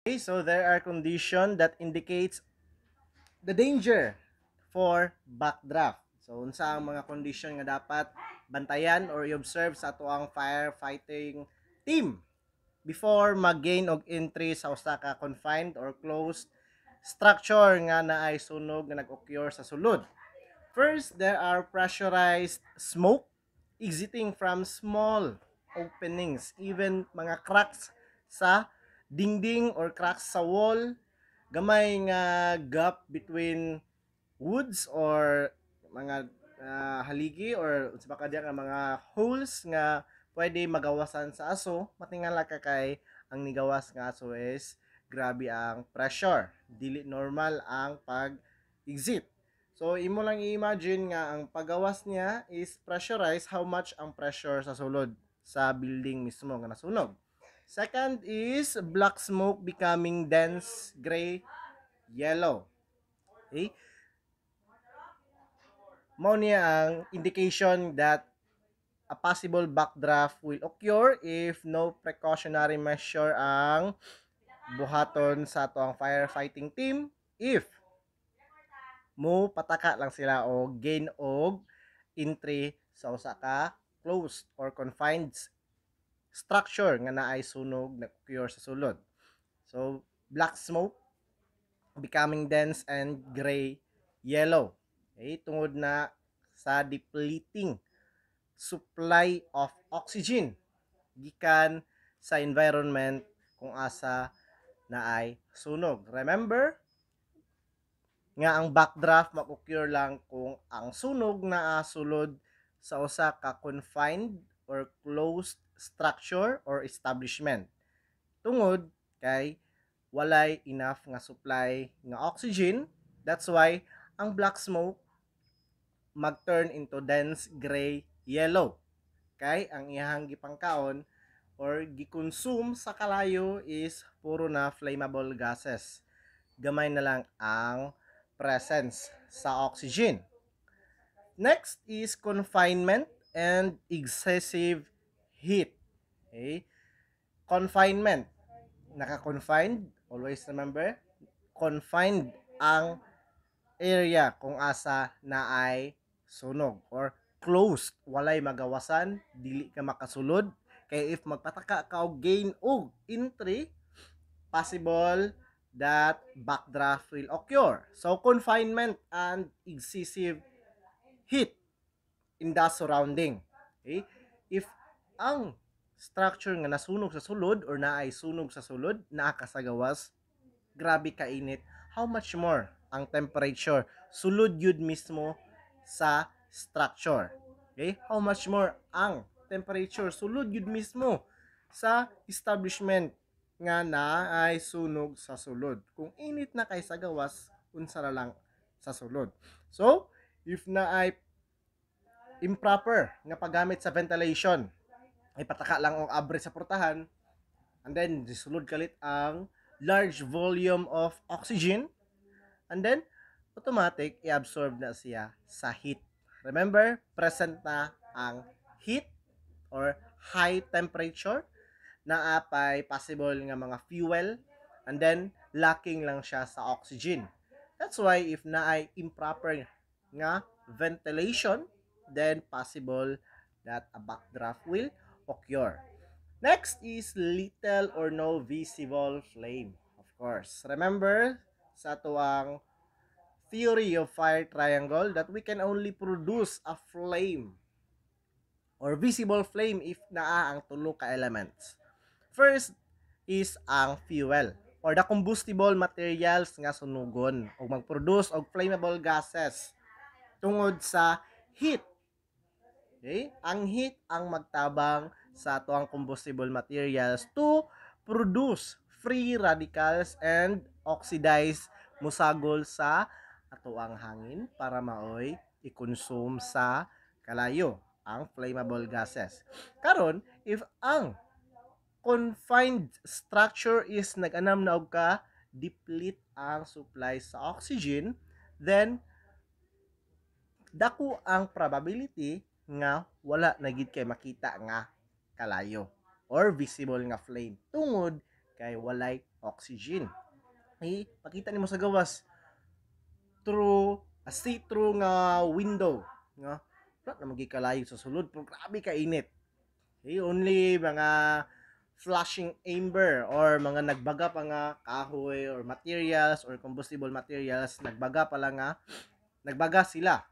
Okay, so there are conditions that indicates the danger for backdraft. So unsa ang mga condition nga dapat bantayan or i-observe sa atuang firefighting team before mag-gain og entry sa usa ka confined or closed structure nga naay sunog nga nag-occur sa sulod. First, there are pressurized smoke exiting from small openings, even mga cracks sa dingding or cracks sa wall, gamay nga gap between woods or mga haligi or sa baka diya nga mga holes nga pwede magawasan sa aso, matingala ka kay ang nigawas nga aso is grabe ang pressure, dili normal ang pag-exit. So imo lang i-imagine nga ang paggawas niya is pressurized, how much ang pressure sa sulod sa building mismo nga nasunog. Second is black smoke becoming dense gray yellow. Okay? Mao niya ang indication that a possible backdraft will occur if no precautionary measure ang buhaton sa atong firefighting team if mo pataka lang sila o gain og entry sa usa ka closed or confined structure nga naay sunog na occur sa sulod. So black smoke becoming dense and gray yellow. Okay, tungod na sa depleting supply of oxygen gikan sa environment kung asa na ay sunog. Remember nga ang backdraft mag-occur lang kung ang sunog na sulod sa usa ka confined or closed structure or establishment. Tungod kay walay enough nga supply nga oxygen, that's why ang black smoke mag-turn into dense gray yellow. Kay ang iyahang gipangkaon or gikonsume sa kalayo is puro na flammable gases. Gamay na lang ang presence sa oxygen. Next is confinement and excessive heat. Okay? Confinement. Naka-confined, always remember, confined ang area kung asa na ay sunog or closed, walay magawasan, dili ka makasulod. Kay if magpataka ka og gain og entry, possible that backdraft will occur. So confinement and excessive heat in the surrounding. Okay? If ang structure nga nasunog sa sulod or naay sunog sa sulod, naa ka sa gawas, grabe ka init, how much more ang temperature sulod yun mismo sa structure. Okay? How much more ang temperature sulod yun mismo sa establishment nga na ay sunog sa sulod. Kung init na kay sa gawas, unsa na lang sa sulod. So, if na ay improper nga paggamit sa ventilation, ay pataka lang ang abre sa portahan, and then disulod kalit ang large volume of oxygen, and then automatic i-absorb na siya sa heat. Remember, present na ang heat or high temperature na apay possible nga mga fuel, and then lacking lang siya sa oxygen. That's why if naay improper nga ventilation, then possible that a backdraft will occur. Next is little or no visible flame. Of course, remember sa tuwang theory of fire triangle that we can only produce a flame or visible flame if naa ang tulo ka elements. First is ang fuel or the combustible materials nga sunugon o mag-produce og flammable gases tungod sa heat. Okay? Ang heat ang magtabang sa atoang combustible materials to produce free radicals and oxidize musagol sa atoang hangin para maoy i-consume sa kalayo ang flammable gases. Karon, if ang confined structure is nag-anam na og ka deplete ang supply sa oxygen, then dako ang probability nga wala na gid kay makita nga kalayo or visible nga flame tungod kay walay oxygen. Okay? Pakita nimo sa gawas through a see-through nga window, nga wala na magikalayo sa sulod pero grabe ka init. Okay? Only mga flashing amber or mga nagbaga pa nga kahoy or materials or combustible materials, nagbaga pa lang nga, nagbaga sila.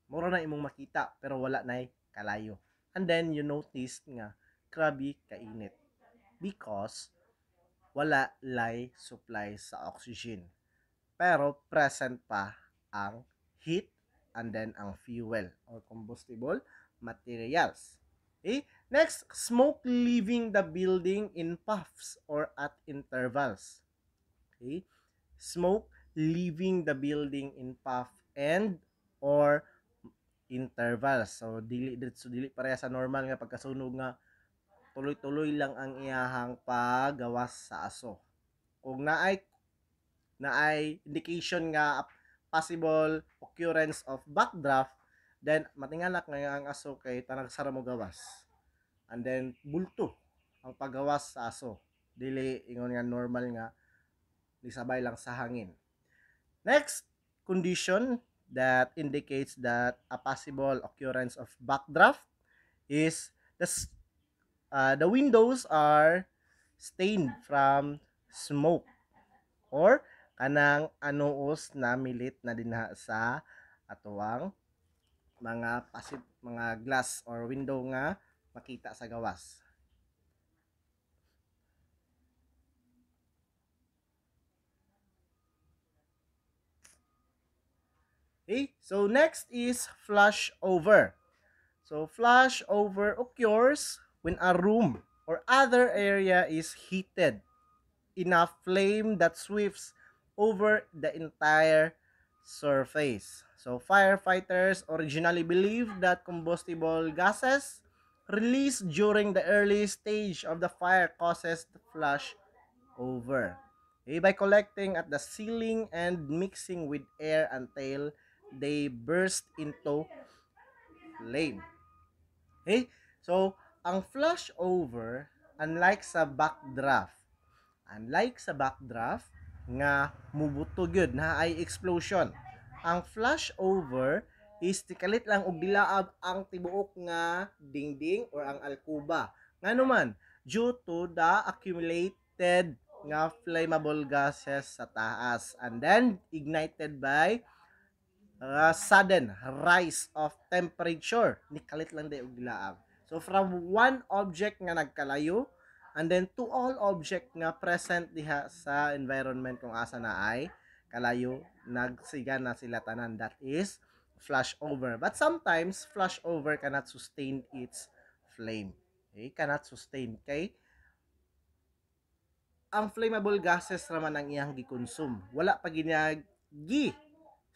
Mura na imong makita pero wala na kalayo. And then you notice nga grabe kainit because wala lay supply sa oxygen. Pero present pa ang heat and then ang fuel or combustible materials. Okay? Next, smoke leaving the building in puffs or at intervals. Okay? Smoke leaving the building in puff and or intervals. So dili pareha sa normal nga pagkasunog nga tuloy-tuloy lang ang iyahang pagawas sa aso. Kung naay indication nga possible occurrence of backdraft, then matingalak nga ang aso kay tanang sara mo gawas. And then bulto ang paggawas sa aso. Dili ingon nga normal nga lisabay lang sa hangin. Next condition that indicates that a possible occurrence of backdraft is the windows are stained from smoke or kanang anuos na milit na dinha sa atuang mga glass or window nga makita sa gawas. Okay, so next is flash over. So flash over occurs when a room or other area is heated in a flame that sweeps over the entire surface. So firefighters originally believed that combustible gases released during the early stage of the fire causes the flash over. Okay, by collecting at the ceiling and mixing with air until they burst into flame. Okay? So, ang flash over, unlike sa backdraft, nga mubuto gyud na ay explosion. Ang flash over is tikalit lang og dilaab ang tibuok nga dingding or ang alkuba. Ngano man, due to the accumulated nga flammable gases sa taas and then ignited by sudden rise of temperature. Nikalit lang day og dilaab. So from one object nga nagkalayo and then to all object nga present diha sa environment kung asa na ay kalayo, nagsiga na sila tanan. That is flash over. But sometimes flash over cannot sustain its flame. Okay? Cannot sustain. Okay? Ang flammable gases raman ang iyang gikonsume. Wala pa gi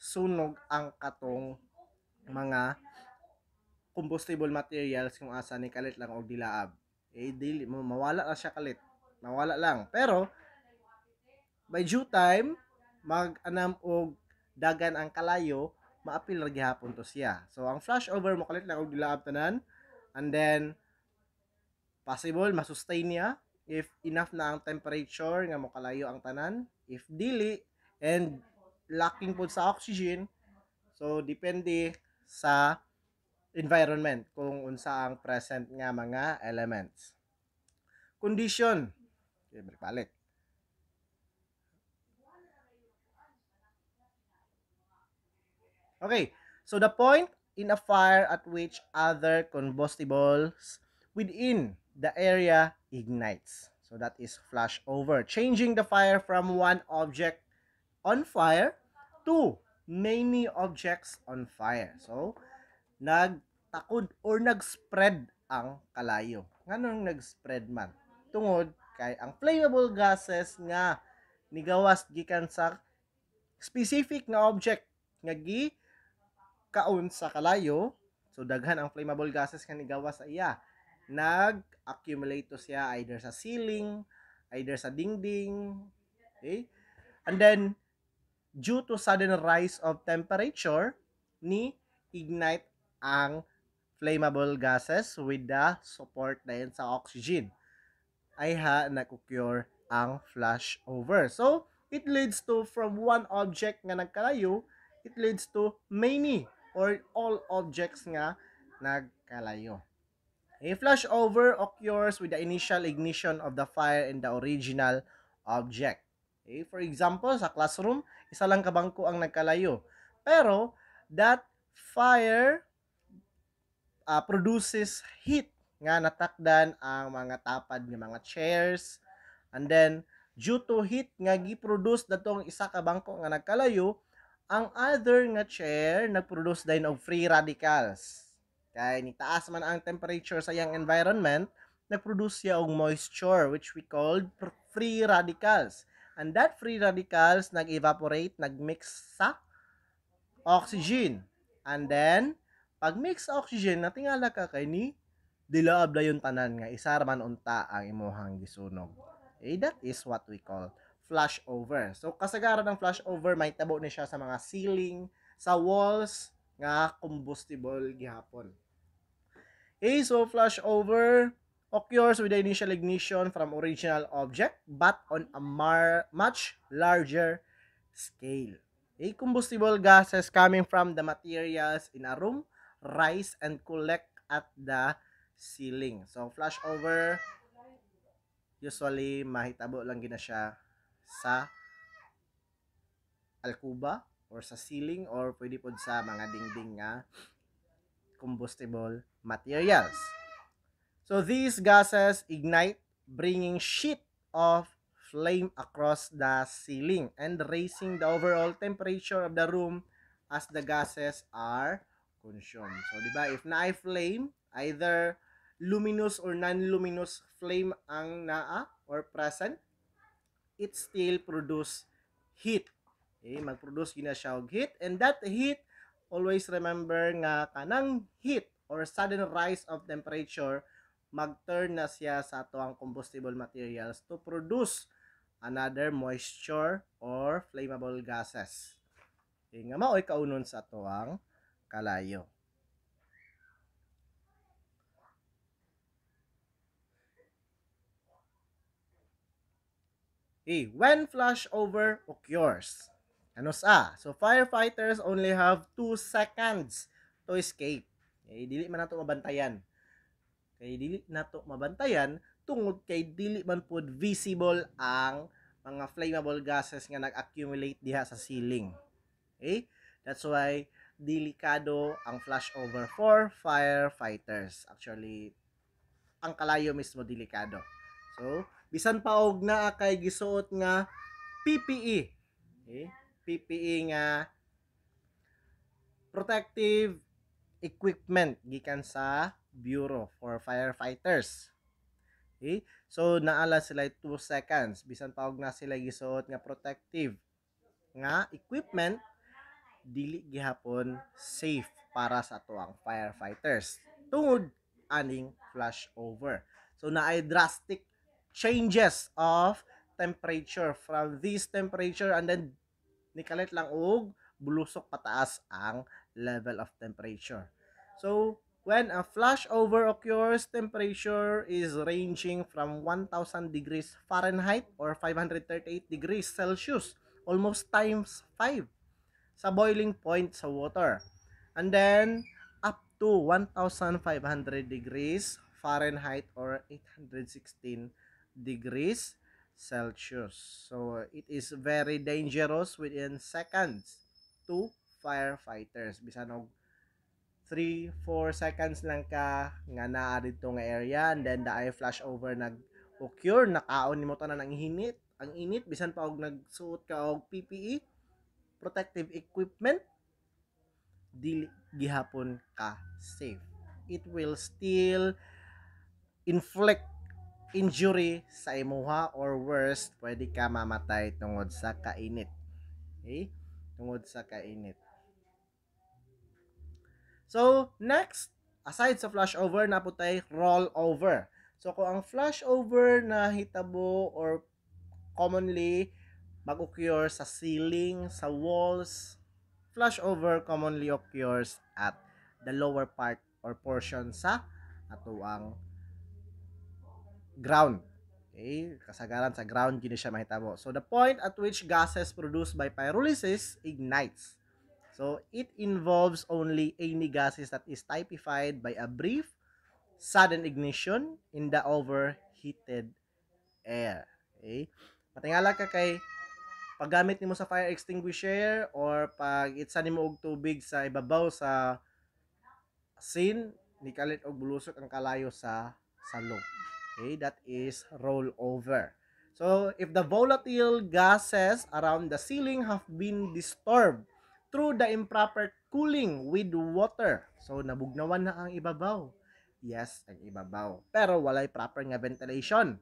sunog ang katong mga combustible materials kung asa ni kalit lang og dilaab. Dili mawala na siya kalit. Mawala lang. Pero by due time mag-anam og dagan ang kalayo, maapil ra gihapon to siya. So ang flash over mo kalit lang og dilaab tanan and then possible masustain niya if enough na ang temperature nga mokalayo ang tanan. If dili and lacking po sa oxygen, so depende sa environment kung unsa ang present nga mga elements. Condition. Okay, balik. Okay, so the point in a fire at which other combustibles within the area ignites. So that is flash over, changing the fire from one object on fire to many objects on fire. So, nagtakod or nag-spread ang kalayo. Nganong nag-spread man? Tungod kay ang flammable gases nga nigawas gikan sa specific nga object nga gi kaon sa kalayo. So daghan ang flammable gases nga nigawas sa iya. Nag-accumulate to siya either sa ceiling, either sa dingding. Okay? And then due to sudden rise of temperature, ni ignite ang flammable gases with the support din sa oxygen. Ay nag-occur ang flashover. So, it leads to from one object nga nagkalayo, it leads to many or all objects nga nagkalayo. A flashover occurs with the initial ignition of the fire in the original object. Okay? For example, sa classroom, isa lang kabangko ang nagkalayo. Pero, that fire produces heat nga natakdan ang mga tapad ng mga chairs, and then due to heat nga gi-produce datong isa ka bangko nga nagkalayo, ang other nga chair nagproduce din og free radicals. Kay nitaas man ang temperature sa iyang environment, nagproduce siya og moisture which we called free radicals. And that free radicals nag-evaporate, nagmix sa oxygen. And then pag mix oxygen, natingala ka kay ni dilaab dayon tanan nga isa man unta ang imuhang gisunog. Okay, that is what we call flashover. So kasagaran ng flashover may tabo ni siya sa mga ceiling, sa walls nga combustible gihapon. Okay, so flashover occurs with the initial ignition from original object but on a much larger scale. Okay, combustible gases coming from the materials in a room rise and collect at the ceiling. So, flashover, usually, mahitabo lang gina siya sa alkuba or sa ceiling or pwede po sa mga dingding nga combustible materials. So, these gases ignite, bringing sheet of flame across the ceiling and raising the overall temperature of the room as the gases are consumed. So, di ba, if na flame, either luminous or non-luminous flame ang naa or present, it still produce heat. Okay, mag-produce gina siya og heat, and that heat, always remember nga kanang heat or sudden rise of temperature, mag-turn na siya sa atoang combustible materials to produce another moisture or flammable gases. Okay, nga mao'y kaunon sa atoang kalayo. Okay, when flashover occurs, ano sa? So, firefighters only have 2 seconds to escape. Okay, dili man nato mabantayan. Kay dili nato mabantayan tungod kay dili man pud visible ang mga flammable gases nga nag-accumulate diha sa ceiling. Okay? That's why delikado ang flashover for firefighters. Actually, ang kalayo mismo delikado. So, bisan pa og naa kay gisuot nga PPE. Okay? PPE nga protective equipment gikan sa Bureau for Firefighters. Okay? So, naala sila 2 seconds. Bisan pa og na sila gisuot nga protective nga equipment, dili gihapon safe para sa tuang firefighters tungod aning flashover. So, naay drastic changes of temperature from this temperature, and then nikalit lang og bulusok pataas ang level of temperature. So, when a flashover occurs, temperature is ranging from 1000 degrees Fahrenheit or 538 degrees Celsius, almost times 5 sa boiling point sa water. And then, up to 1500 degrees Fahrenheit or 816 degrees Celsius. So, it is very dangerous within seconds to firefighters. Bisan og 3-4 seconds lang ka nga naa dito nga area, and then the flashover nag-occur, nakaon nimo tanan ang init. Ang init, bisan pa og nagsuot ka og PPE, protective equipment, dili gihapon ka safe. It will still inflict injury sa imuha, or worse, pwede ka mamatay tungod sa kainit. Okay? Tungod sa kainit. So, next, aside sa flashover, naputay rollover. So, kung ang flashover na hitabo or commonly mag-occur sa ceiling, sa walls, flashover commonly occurs at the lower part or portion sa atuang ground. Okay, kasagaran sa ground gini siya mahitabo. So the point at which gases produced by pyrolysis ignites. So it involves only any gases that is typified by a brief sudden ignition in the overheated air. Okay? Matingala ka kay paggamit nimo sa fire extinguisher or pag itsa nimo og tubig sa ibabaw sa scene, nikalit og bulusok ang kalayo sa salog. Okay, that is rollover. So, if the volatile gases around the ceiling have been disturbed through the improper cooling with water, so nabugnawan na ang ibabaw. Yes, ang ibabaw. Pero walay proper nga ventilation.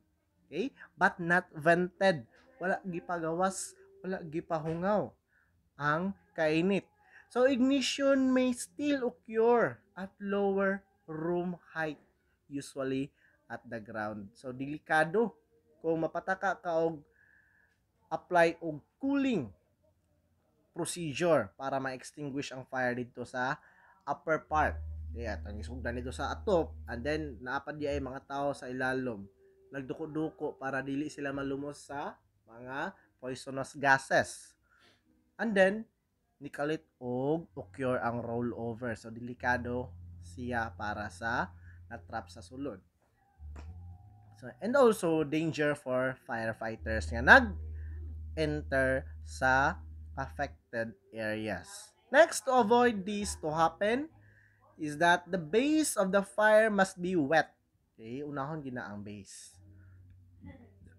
Okay? But not vented. Wala gipagawas, wala gipahungaw ang kainit. So, ignition may still occur at lower room height, usually at the ground. So, delikado kung mapataka ka og apply og cooling procedure para ma-extinguish ang fire dito sa upper part. Kaya, ang isugdan dito sa atop, and then, naapad di ay mga tao sa ilalom. Nagduko-duko para dili sila malumos sa mga poisonous gases. And then, nikalit og occur ang rollover. So, delikado siya para sa natrap sa sulod. So, and also, danger for firefighters nga nag-enter sa affected areas. Next, to avoid this to happen, is that the base of the fire must be wet. Okay, unahon gina ang base.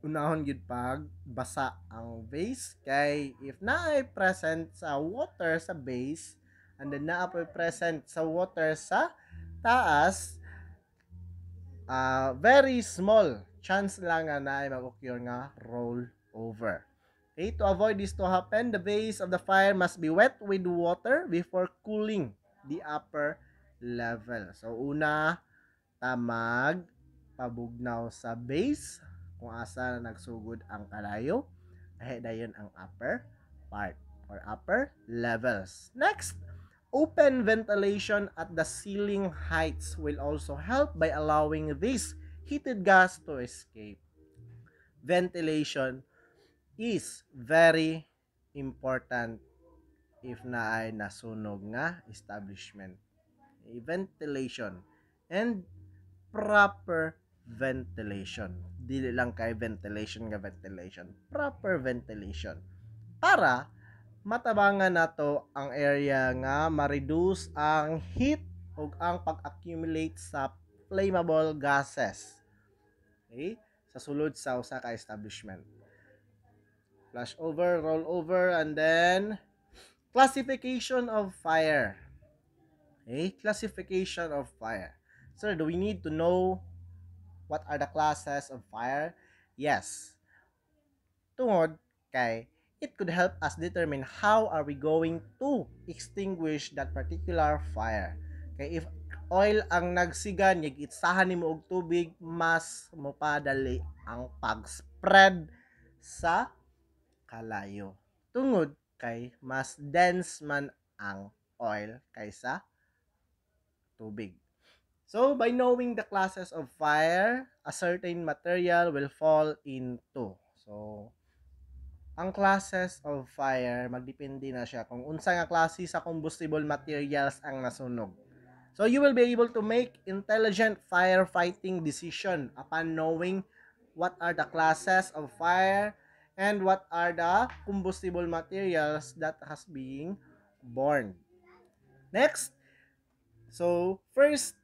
Unahon gid pag basa ang base kay if naay present sa water sa base and then naay present sa water sa taas, very small chance lang nga naay mag-occur nga roll over. Okay, to avoid this to happen, the base of the fire must be wet with water before cooling the upper level. So una, tamag pabugnaw sa base kung asa na nagsugod ang kalayo, ahe dayon ang upper part or upper levels. Next, open ventilation at the ceiling heights will also help by allowing this heated gas to escape. Ventilation is very important if naay nasunog nga establishment. Ventilation and proper ventilation. Dili lang kay ventilation nga ventilation. Proper ventilation. Para matabangan nato ang area nga ma-reduce ang heat ug ang pag-accumulate sa flammable gases. Okay? Sa sulod sa usa ka establishment. Flash over, roll over, and then classification of fire. Okay? Classification of fire. So, do we need to know what are the classes of fire? Yes. Tungod kay it could help us determine how are we going to extinguish that particular fire. Kay if oil ang nagsigan, yag itsahan nimo og tubig, mas mopadali ang pag-spread sa kalayo. Tungod kay mas dense man ang oil kaysa tubig. So, by knowing the classes of fire, a certain material will fall into. So, ang classes of fire, magdepende na siya kung unsa nga klase sa combustible materials ang nasunog. So, you will be able to make intelligent firefighting decision upon knowing what are the classes of fire and what are the combustible materials that has being burned. Next, so first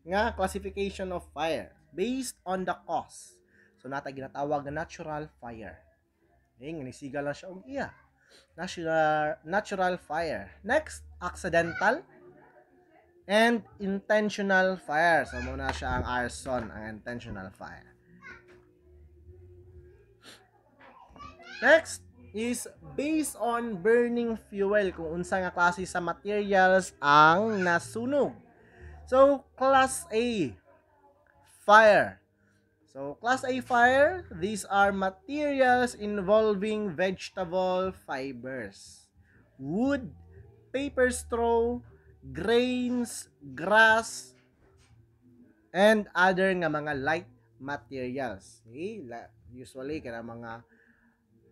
nga classification of fire based on the cause. So nata ginatawag na natural fire. Nga nisiga lang siya og iya. Natural fire. Next, accidental and intentional fire. So muna siya ang arson, ang intentional fire. Next is based on burning fuel, kung unsa nga klase sa materials ang nasunog. So, Class A, fire. So, Class A fire, these are materials involving vegetable fibers, wood, paper straw, grains, grass, and other nga mga light materials. Okay? Usually kana mga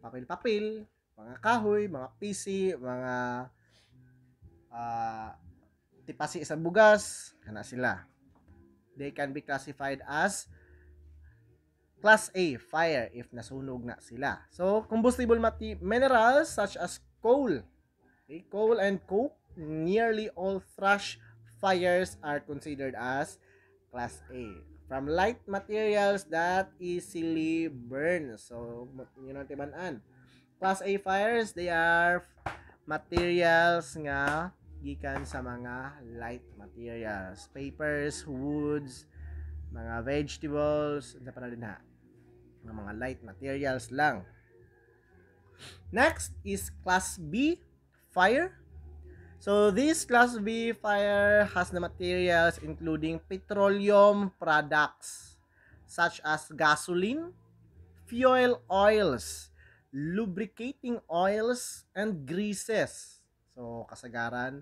papel-papel, mga kahoy, mga PC, mga uh, tipasi sa bugas, kana sila. They can be classified as Class A, fire, if nasunog na sila. So, combustible minerals such as coal, okay, coal and coke, nearly all thrash fires are considered as Class A. From light materials that easily burn. So, yun ang tibanan. Class A fires, they are materials nga gikan sa mga light materials. Papers, woods, mga vegetables, sa pa na din ha ng mga light materials lang. Next is Class B, fire. So this Class B fire has the materials including petroleum products such as gasoline, fuel oils, lubricating oils, and greases. So kasagaran,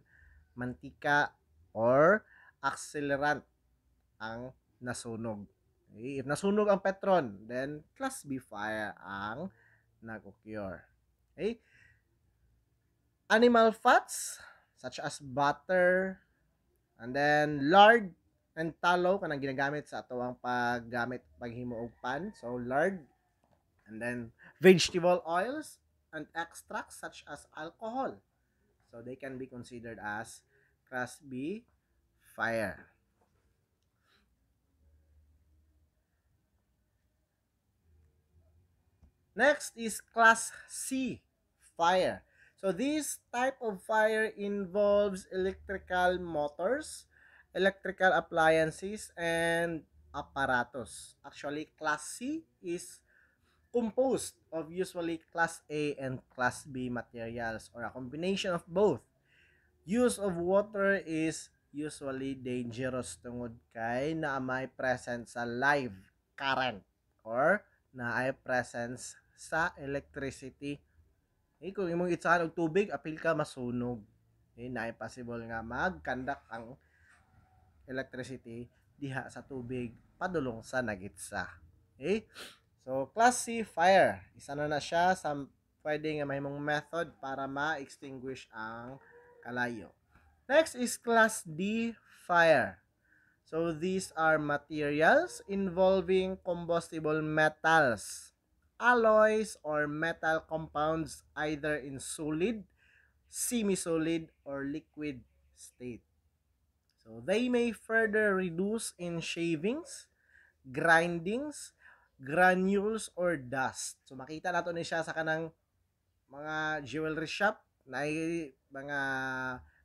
mantika or accelerant ang nasunog. Okay? If nasunog ang petron, then Class B fire ang nag-occur. Okay? Animal fats, such as butter, and then lard and tallow, kanang ginagamit sa atawang paggamit paghimo og pan. So, lard, and then vegetable oils, and extracts such as alcohol. So, they can be considered as Class B fire. Next is Class C, fire. So this type of fire involves electrical motors, electrical appliances, and apparatus. Actually, Class C is composed of usually Class A and Class B materials or a combination of both. Use of water is usually dangerous tungod kay na may present sa live current or na ay presence sa electricity. Kung imong itsahan og tubig, apil ka masunog. Na ay possible nga mag-conduct ang electricity diha sa tubig padulong sa nagitsa. Okay? So, Class C fire. Isa na siya sa pwede nga mahimong method para ma-extinguish ang kalayo. Next is Class D fire. So these are materials involving combustible metals, alloys, or metal compounds either in solid, semi-solid, or liquid state. So they may further reduce in shavings, grindings, granules, or dust. So makita nato ni siya sa kanang mga jewelry shop na mga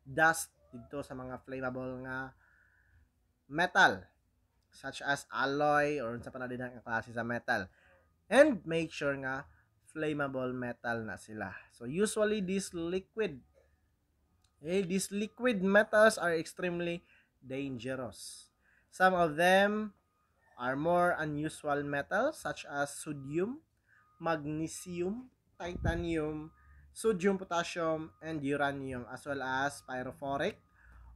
dust dito sa mga flammable nga metal such as alloy or sa panadin ng klase sa metal, and make sure nga flammable metal na sila. So usually these liquid metals are extremely dangerous. Some of them are more unusual metals such as sodium, magnesium, titanium, sodium, potassium, and uranium, as well as pyrophoric,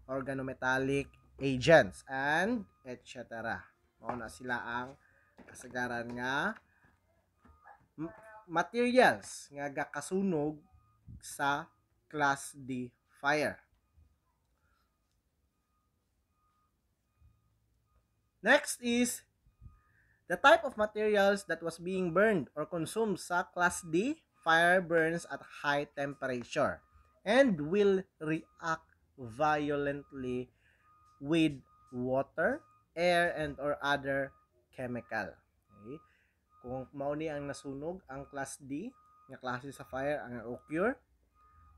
organometallic agents, and etc. Mao na sila ang kasagaran nga materials nga gakasunog sa Class D fire. Next is the type of materials that was being burned or consumed sa Class D fire burns at high temperature and will react violently with water, air, and or other chemical. Okay? Kung mao ni ang nasunog ang Class D nga klase sa fire ang occur,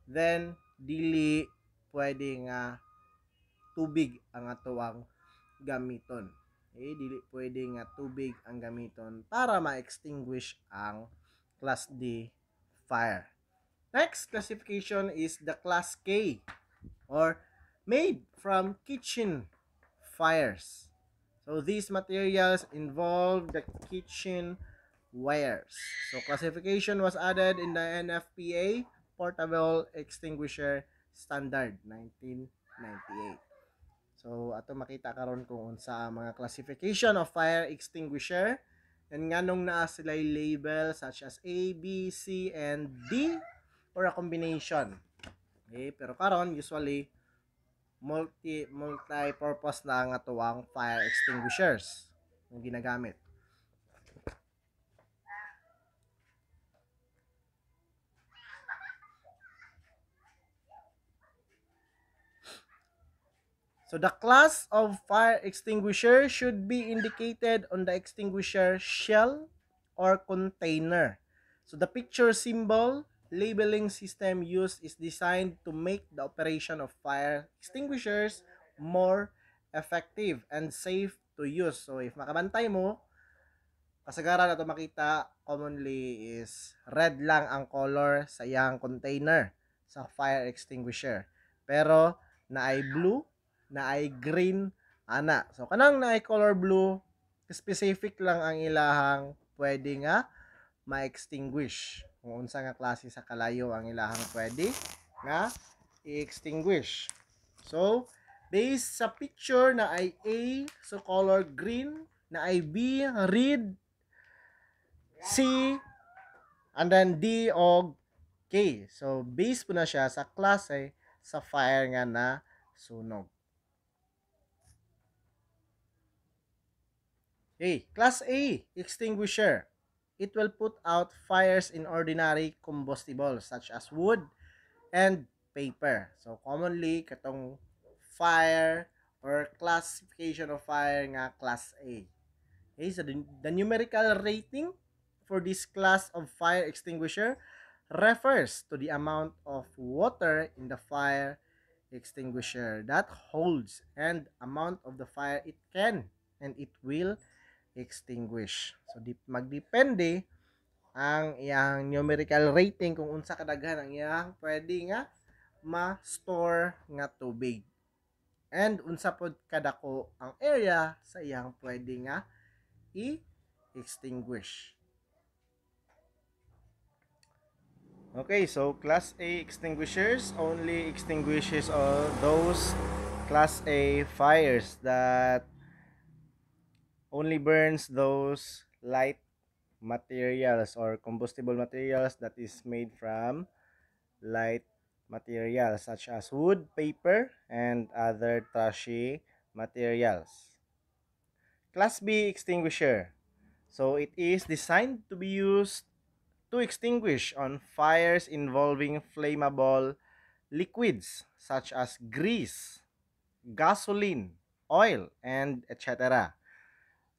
then dili pwede nga tubig ang atuang gamiton. Okay? Dili pwede nga tubig ang gamiton para ma-extinguish ang Class D fire. Next classification is the Class K or made from kitchen fires. So these materials involve the kitchen wares. So classification was added in the NFPA Portable Extinguisher Standard 1998. So ato makita karon kung unsa ang mga classification of fire extinguisher. And nganong naa sila label such as A, B, C, and D or a combination. Okay, pero karon usually multi-purpose na ang atuang fire extinguishers ang ginagamit. So the class of fire extinguisher should be indicated on the extinguisher shell or container. So the picture symbol labeling system used is designed to make the operation of fire extinguishers more effective and safe to use. So if makabantay mo, kasagaran na ito makita commonly is red lang ang color sa iyang container sa fire extinguisher. Pero na ay blue, na ay green, ana. So kanang na ay color blue, specific lang ang ilahang pwede nga ma-extinguish. Kung unsa nga klase sa kalayo ang ilahang pwede nga i-extinguish. So, based sa picture na ay A, so color green, na ay B, red, C, and then D o K. So, base po na siya sa klase sa fire nga na sunog. Okay, class A, extinguisher. It will put out fires in ordinary combustibles such as wood and paper. So, commonly, katong fire or classification of fire nga class A. Okay, so the numerical rating for this class of fire extinguisher refers to the amount of water in the fire extinguisher that holds and amount of the fire it can and it will extinguish. So magdepende ang iyang numerical rating kung unsa kadaghan ang iyang pwede nga ma-store nga tubig. And unsa pod kadako ang area sa iyang pwede nga i-extinguish. Okay, so Class A extinguishers only extinguishes all those Class A fires that only burns those light materials or combustible materials that is made from light materials such as wood, paper, and other trashy materials. Class B extinguisher. So it is designed to be used to extinguish on fires involving flammable liquids such as grease, gasoline, oil, and etc.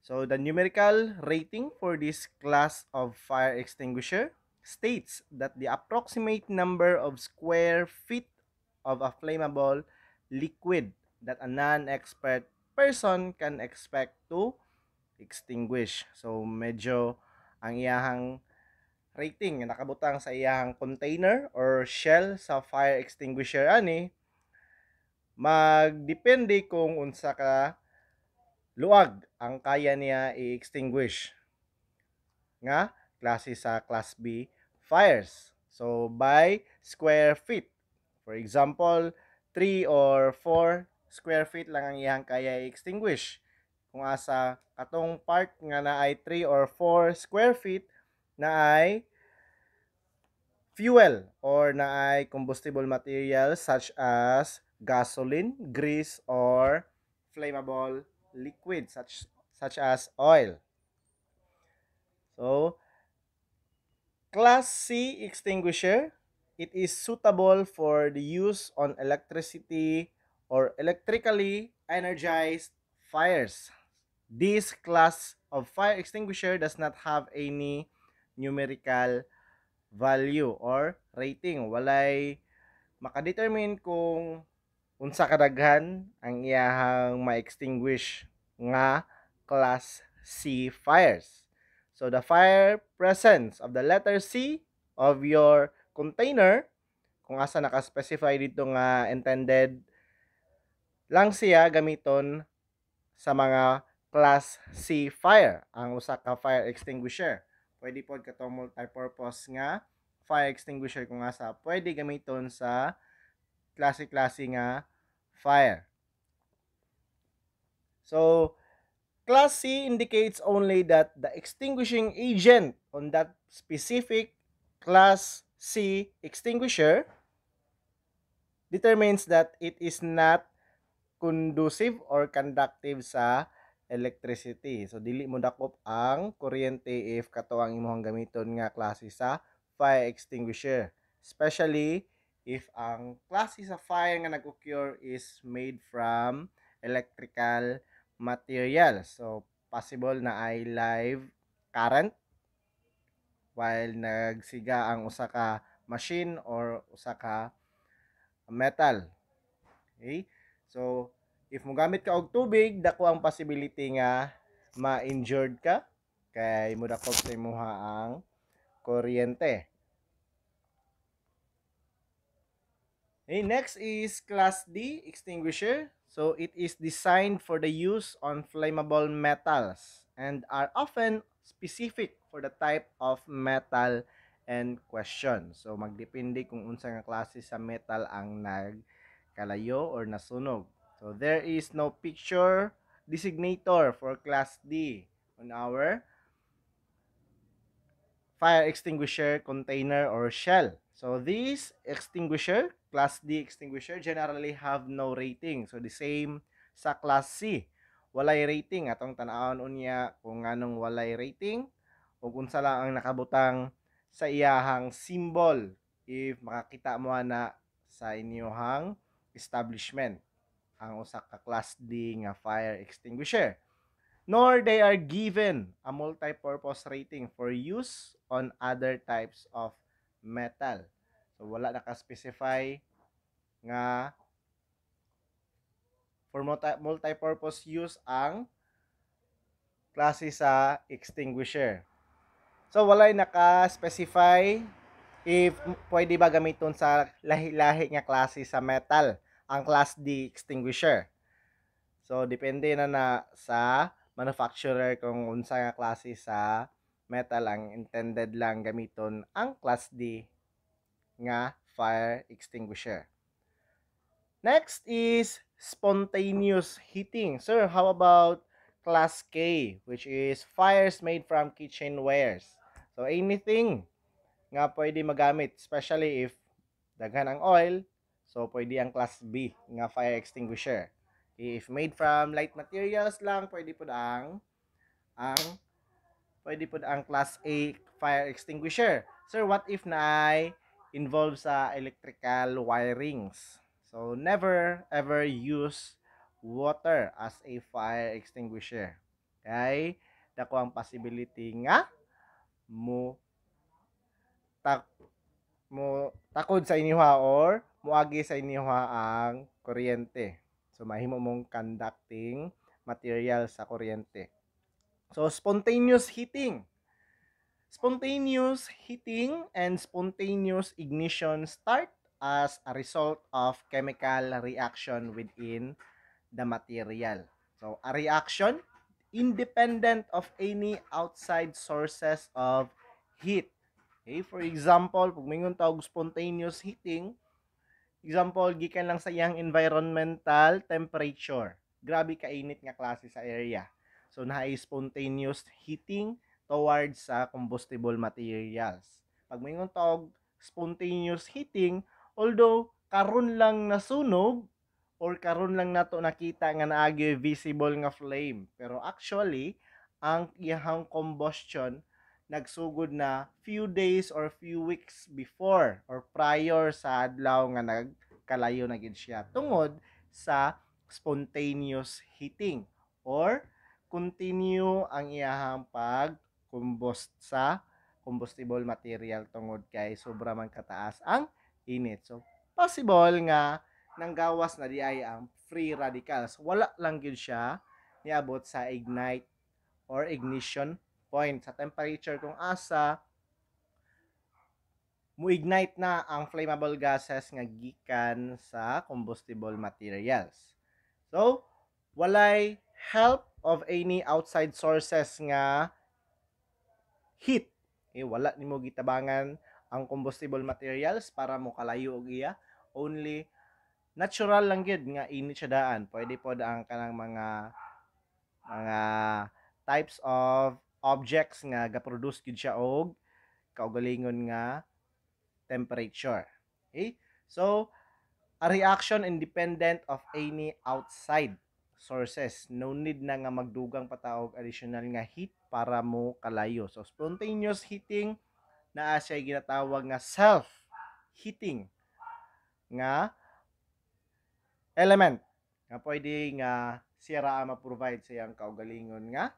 So the numerical rating for this class of fire extinguisher states that the approximate number of square feet of a flammable liquid that a non-expert person can expect to extinguish. So medyo ang iyahang rating nga nakabutang sa iyang container or shell sa fire extinguisher ani magdepende kung unsa ka luag ang kaya niya i-extinguish nga klase sa class B fires. So by square feet. For example, 3 or 4 square feet lang ang iyang kaya i-extinguish. Kung asa katong part nga na ay 3 or 4 square feet na ay fuel or na ay combustible materials such as gasoline, grease, or flammable liquid such as oil. So, Class C extinguisher, it is suitable for the use on electricity or electrically energized fires. This class of fire extinguisher does not have any numerical value or rating. Walay makadetermine kung unsa kadaghan ang iyahang ma-extinguish nga class C fires. So the fire presence of the letter C of your container, kung asa naka-specify dito nga intended lang siya gamiton sa mga class C fire, ang usa ka fire extinguisher. Pwede pod katong multi-purpose nga fire extinguisher kung asa pwede gamiton sa klase-klase nga fire. So, Class C indicates only that the extinguishing agent on that specific Class C extinguisher determines that it is not conducive or conductive sa electricity. So dili mo dakop ang kuryente if kato ang imong gamiton nga klase sa fire extinguisher. Especially if ang klase sa fire nga nag-occur is made from electrical material. So possible na ay live current while nagsiga ang usa ka machine or usa ka metal. Okay? So, if mo gamit ka og tubig, dako ang possibility nga ma-injured ka kay mudakop sa imuha ang kuryente. Okay, next is Class D extinguisher. So, it is designed for the use on flammable metals and are often specific for the type of metal and question. So, magdepende kung unsa nga klase sa metal ang nagkalayo or nasunog. So, there is no picture designator for Class D on our fire extinguisher container or shell. So these extinguisher, Class D extinguisher, generally have no rating. So the same sa Class C. Walay rating. Atong tanawon unya kung anong walay rating o kung sa lang ang nakabutang sa iyahang symbol if makakita mo na sa inyong establishment ang usa ka Class D nga fire extinguisher, nor they are given a multi-purpose rating for use on other types of metal. So wala naka-specify nga for multi-purpose use ang klase sa extinguisher. So walay naka-specify if pwede ba gamiton sa lahi-lahi nga klase sa metal ang Class D extinguisher. So depende na sa manufacturer kung unsa nga klase sa metal ang intended lang gamiton ang Class D nga fire extinguisher. Next is spontaneous heating. Sir, how about Class K, which is fires made from kitchenwares? So anything nga pwede magamit, especially if daghan ang oil, so pwede ang Class B nga fire extinguisher. If made from light materials lang, pwede po ang Class A fire extinguisher. Sir, what if na involved sa electrical wirings? So, never ever use water as a fire extinguisher. Okay? Dako ang possibility nga mo tak mo takod sa inyoha or muagi sa inyoha ang kuryente. So, mahimo mong conducting material sa kuryente. So, spontaneous heating. Spontaneous heating and spontaneous ignition start as a result of chemical reaction within the material. So, a reaction independent of any outside sources of heat. Okay, for example, pag mingon tawag spontaneous heating, example, gikan lang sa iyang environmental temperature. Grabe kainit nga klase sa area. So, naay spontaneous heating towards sa combustible materials. Pag mingon tawag spontaneous heating, although karon lang nasunog or karon lang nato nakita nga naagi visible nga flame, pero actually ang iyang combustion nagsugod na few days or few weeks before or prior sa adlaw nga nagkalayo na gid siya tungod sa spontaneous heating or continue ang iyahang pag-combust sa combustible material tungod kay sobra man kataas ang init. So possible nga nanggawas na di ay ang free radicals. Wala lang gyud siya niabot sa ignite or ignition point sa temperature kung asa mo-ignite na ang flammable gases nga gikan sa combustible materials. So, walay help of any outside sources nga heat. Okay, wala nimo gitabangan ang combustible materials para mo kalayo og iya. Only natural lang gyud nga init siya daan. Pwede pod ang kanang mga mga types of objects nga ga-produce gid siya og kaugalingon nga temperature. Okay? So, a reaction independent of any outside sources. No need na nga magdugang patawag additional nga heat para mo kalayo. So, spontaneous heating naa siya ginatawag nga self-heating nga element nga pwede nga siya ra ma-provide sa iyang kaugalingon nga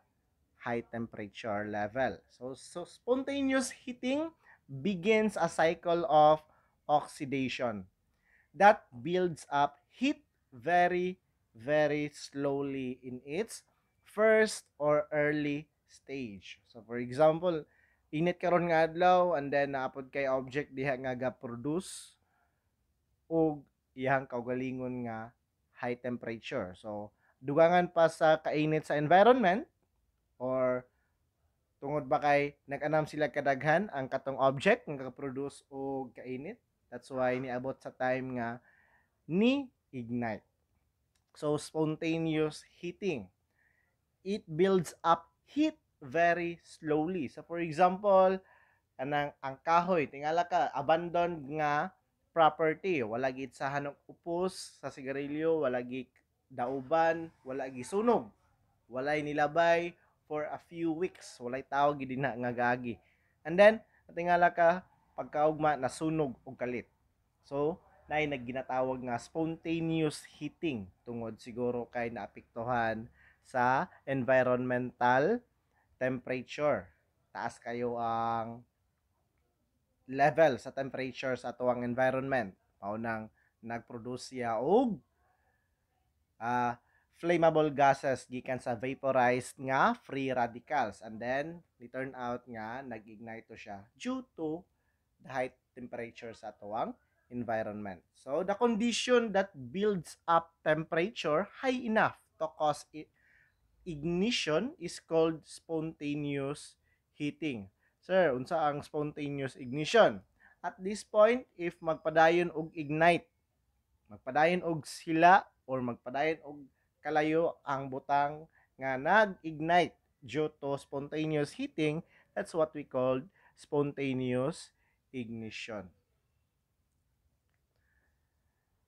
high temperature level. So spontaneous heating begins a cycle of oxidation that builds up heat very, very slowly in its first or early stage. So for example, init karon nga adlaw and then naapod kay object diha nga ga-produce og iyang kaugalingon nga high temperature. So dugangan pa sa kainit sa environment or tungod ba kay nag-anam sila kadaghan ang katong object nga ka-produce og kainit. That's why niabot sa time nga ni ignite. So spontaneous heating. It builds up heat very slowly. So for example, anang ang kahoy tingala ka abandoned nga property, wala gid sa hanok upos sa sigarilyo, wala gid dauban, wala gid sunog, walay nilabay for a few weeks, walay tao gid na nga gagi. And then tingala ka pagkaugma nasunog og kalit. So nay nagginatawag nga spontaneous heating tungod siguro kay naapektuhan sa environmental temperature. Taas kayo ang level sa temperature sa atuang environment. Mao nang nagproduce siya og uh, flammable gases gikan sa vaporized nga free radicals, and then it turn out nga nag-ignite to siya due to the high temperature sa atuang environment. So the condition that builds up temperature high enough to cause ignition is called spontaneous heating. Sir, unsa ang spontaneous ignition? At this point, if magpadayon og ignite, magpadayon og sila or magpadayon og kalayo ang butang nga nag-ignite due to spontaneous heating, that's what we call spontaneous ignition.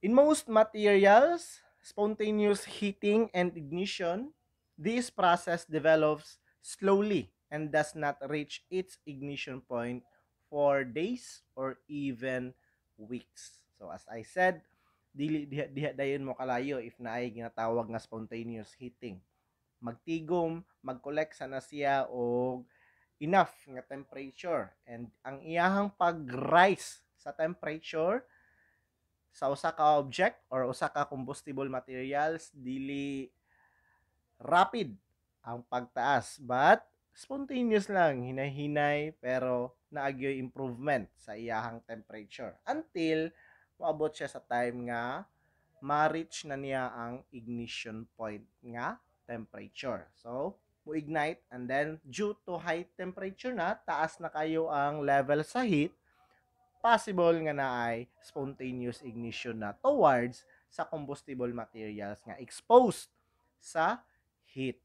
In most materials, spontaneous heating and ignition, this process develops slowly and does not reach its ignition point for days or even weeks. So as I said, dili diha dayon mo kalayo if naay ginatawag nga spontaneous heating. Magtigom, mag-collect sana siya og enough nga temperature, and ang iyahang pag-rise sa temperature sa usa ka object or usa ka combustible materials dili rapid ang pagtaas, but spontaneous lang, hinay-hinay, pero naagyoy improvement sa iyahang temperature until maabot siya sa time nga ma-reach na niya ang ignition point nga temperature. So mo-ignite, and then due to high temperature na, taas na kayo ang level sa heat, possible nga naay spontaneous ignition na towards sa combustible materials nga exposed sa heat.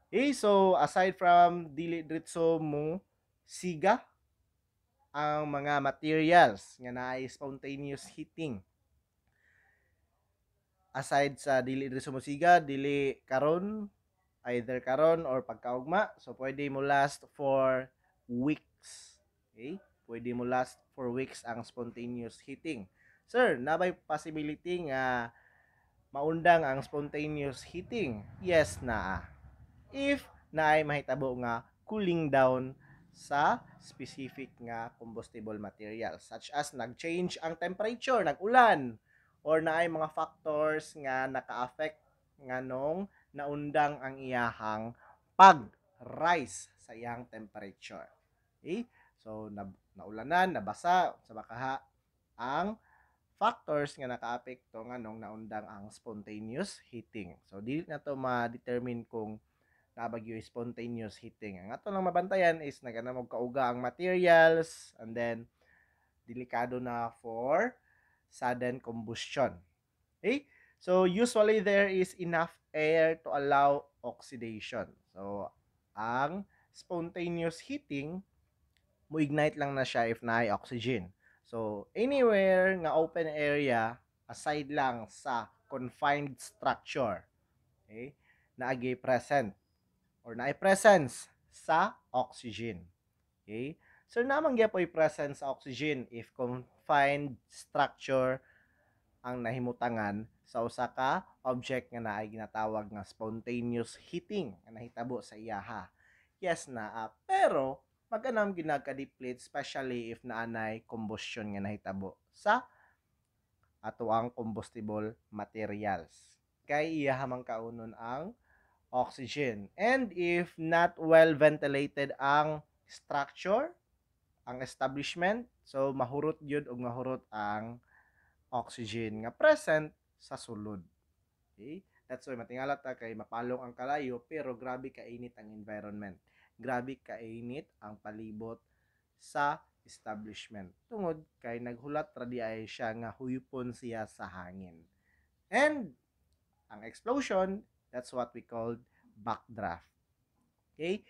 Okay, so aside from dili diretso mo siga ang mga materials nga naay spontaneous heating, aside sa dili diretso mo siga, dili karon, either karon or pagkaugma, so pwede mo last for weeks. Okay? Pwede mo last for weeks ang spontaneous heating. Sir, nabay possibility nga maundang ang spontaneous heating? Yes na. If naay mahitabo nga cooling down sa specific nga combustible materials, such as nag-change ang temperature, nag-ulan, or naay mga factors nga naka-affect nga nung naundang ang iyahang pag-rise sa iyang temperature. Okay? So naulanan, nabasa sa bakaha ang factors nga nakaapekto nga nung naundang ang spontaneous heating. So dili na to ma-determine kung nabagyo spontaneous heating. Ang ato lang mabantayan is nagana og kauga ang materials, and then delikado na for sudden combustion. Okay? So usually there is enough air to allow oxidation. So, ang spontaneous heating, mo-ignite lang na siya if naay oxygen. So, anywhere nga open area, aside lang sa confined structure, okay, naagay present or naay presence sa oxygen. Okay? So, naman po yung presence sa oxygen if confined structure ang nahimutangan sa usa ka object nga naay ginatawag nga spontaneous heating nga nahitabo sa iyaha. Yes na, pero magkanam ginagka-deplete especially if naanay combustion nga nahitabo sa ato ang combustible materials. Kay iyaha man kaunon ang oxygen. And if not well ventilated ang structure, ang establishment, so mahurot yun o mahurot ang oxygen nga present sa sulod. Okay? That's why matingala ta kay mapalong ang kalayo pero grabe kainit ang environment. Grabe kainit ang palibot sa establishment. Tungod kay naghulat ra di ay siya nga huyupon siya sa hangin. And ang explosion, that's what we called backdraft. Okay?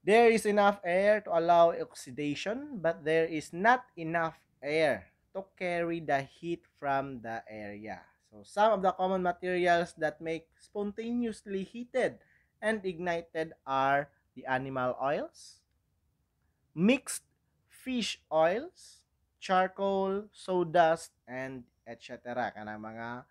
There is enough air to allow oxidation, but there is not enough air to carry the heat from the area. So some of the common materials that make spontaneously heated and ignited are the animal oils, mixed fish oils, charcoal, sawdust, and etc. Kanang mga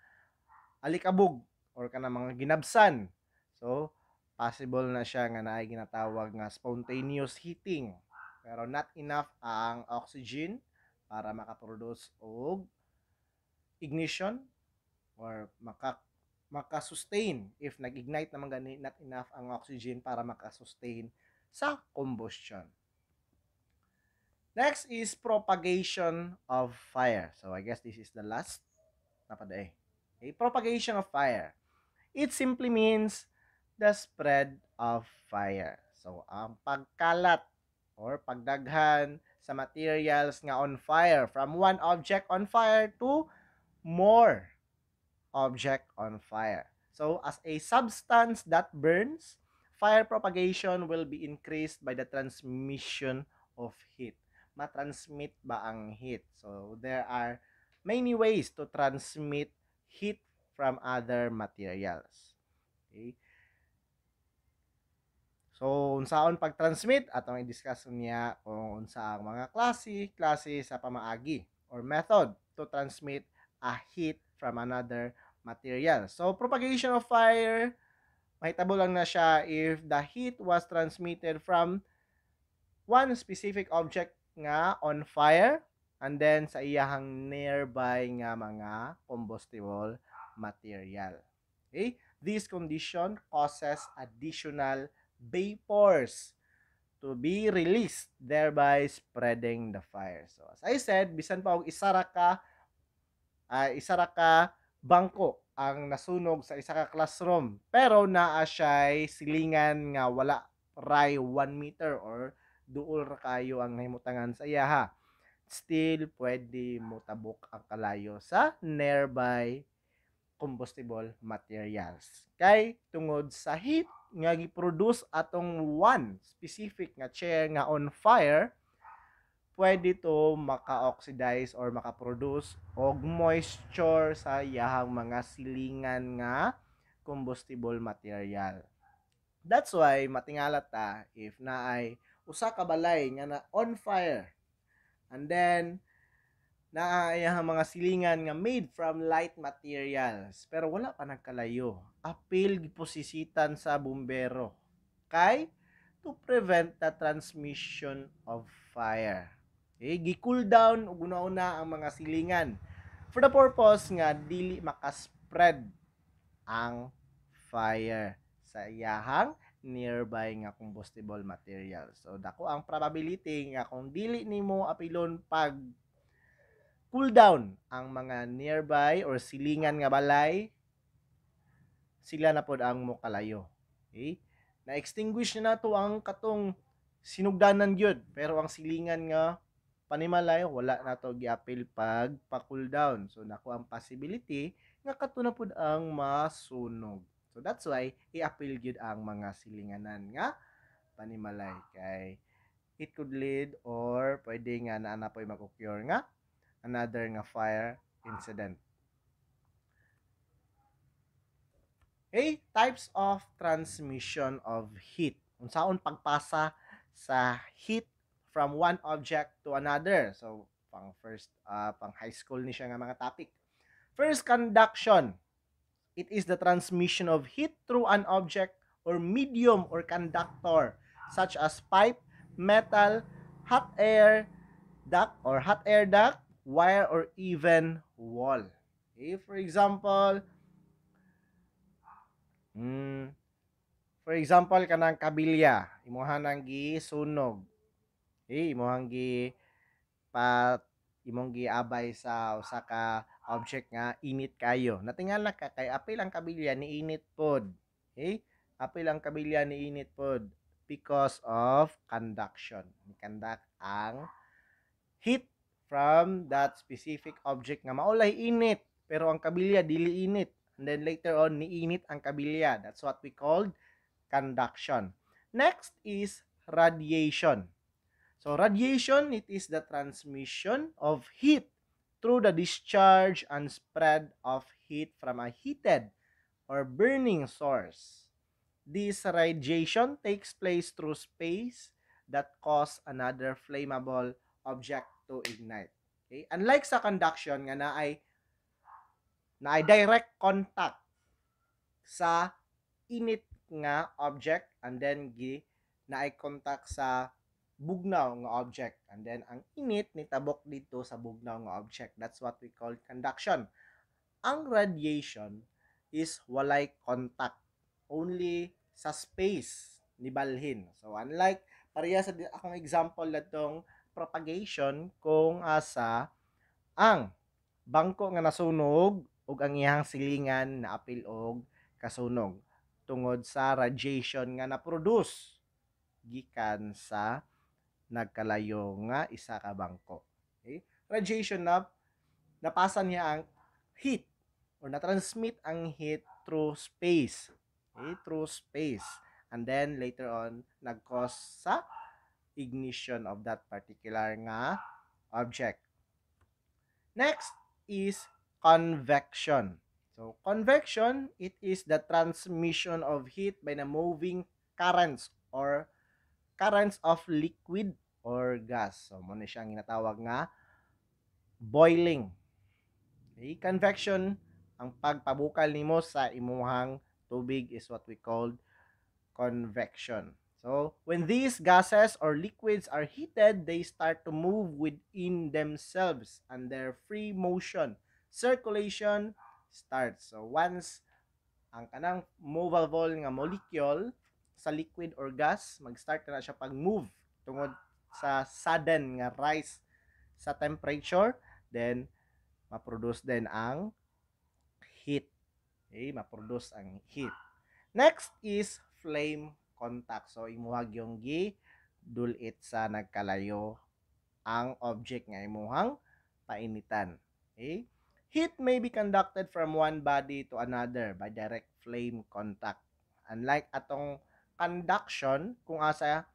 alikabog or kanang mga ginabsan. So, possible na siya nga naay ginatawag nga spontaneous heating. Pero not enough ang oxygen para makaproduce og ignition or maka-sustain if nag-ignite naman gani not enough ang oxygen para maka-sustain sa combustion. Next is propagation of fire. So I guess this is the last napaday. Okay, propagation of fire. It simply means the spread of fire. So ang pagkalat or pagdaghan sa materials nga on fire from one object on fire to more object on fire. So, as a substance that burns, fire propagation will be increased by the transmission of heat. Matransmit ba ang heat? So, there are many ways to transmit heat from other materials. Okay? So, unsaon pag-transmit atong i-discuss niya kung unsa ang mga klase sa pamaagi or method to transmit a heat from another material. So, propagation of fire, mahitabo lang na siya if the heat was transmitted from one specific object nga on fire and then sa iyahang nearby nga mga combustible material. Okay? This condition causes additional vapors to be released, thereby spreading the fire. So, as I said, bisan pa og isara ka bangko ang nasunog sa isa ka classroom, pero naa siya'y silingan nga wala ray 1 meter or duol ra kayo ang nahimutangan sa iyaha. Still, pwede mo tabok ang kalayo sa nearby combustible materials. Kay tungod sa heat nga gi-produce atong one specific nga chair nga on fire, pwede to maka-oxidize or maka-produce og moisture sa iyahang mga silingan nga combustible material. That's why matingala ta if naay usa ka balay nga na on fire and then naayahang mga silingan nga made from light materials pero wala pa nagkalayo, apil giposisitan sa bumbero kay to prevent the transmission of fire. Okay, gi-cool down ug una-una ang mga silingan for the purpose nga dili makaspread ang fire sa iyahang nearby nga combustible material. So dako ang probability nga kung dili nimo apilon pag cool down ang mga nearby or silingan nga balay, sila na pod ang mokalayo. Okay? Na-extinguish na nato ang katong sinugdanan gyud, pero ang silingan nga panimalay wala na to giapil pag pa-cool down. So nako ang possibility nga kato na pod ang masunog. So So that's why i-appeal gyud ang mga silinganan nga panimalay kay it could lead or pwede nga na po'y mag-occur nga another nga fire incident. Okay, types of transmission of heat. Unsaon pagpasa sa heat from one object to another. So, pang high school ni siya nga mga topic. First, conduction. It is the transmission of heat through an object or medium or conductor such as pipe, metal, hot air duct or hot air duct, wire, or even wall. Okay, for example, kanang kabilya, imuhan ang gisunog. Okay, imong giabay sa usa ka object nga init kayo. Natingala ka kay apil ang kabilya ni init pod. Okay? Apil ang kabilya ni init pod because of conduction. Conduct ang heat from that specific object nga maulay init pero ang kabilya dili init. And then later on niinit ang kabilya. That's what we called conduction. Next is radiation. So radiation, it is the transmission of heat through the discharge and spread of heat from a heated or burning source. This radiation takes place through space that cause another flammable object to ignite. Okay? Unlike sa conduction nga naay direct contact sa init nga object and then naay contact sa bugnaw nga object and then ang init nitabok dito sa bugnaw nga object. That's what we call conduction. Ang radiation is walay contact, only sa space ni balhin. So unlike pareha sa akong example natong propagation kung asa ang bangko nga nasunog ug ang iyang silingan na apil og kasunog tungod sa radiation nga na-produce gikan sa nagkalayo nga isa ka bangko. Okay? Radiation na napasa niya ang heat or na-transmit ang heat through space. Okay? Through space. And then later on nag-cause sa ignition of that particular nga object. Next is convection. So convection, it is the transmission of heat by the moving currents or currents of liquid or gas. So, muna siyang ginatawag nga boiling. Okay? Convection, ang pagpabukal nimo sa imuhang tubig is what we call convection. So, when these gases or liquids are heated, they start to move within themselves and their free motion. Circulation starts. So, once ang kanang movable nga molecule sa liquid or gas, mag-start na siya pag-move tungod sa sudden nga rise sa temperature, then ma-produce din ang heat. Okay, ma-produce ang heat. Next is flame contact. So imuhag yung dulit sa nagkalayo ang object nga imuhang painitan. Okay? Heat may be conducted from one body to another by direct flame contact. Unlike atong conduction, kung asa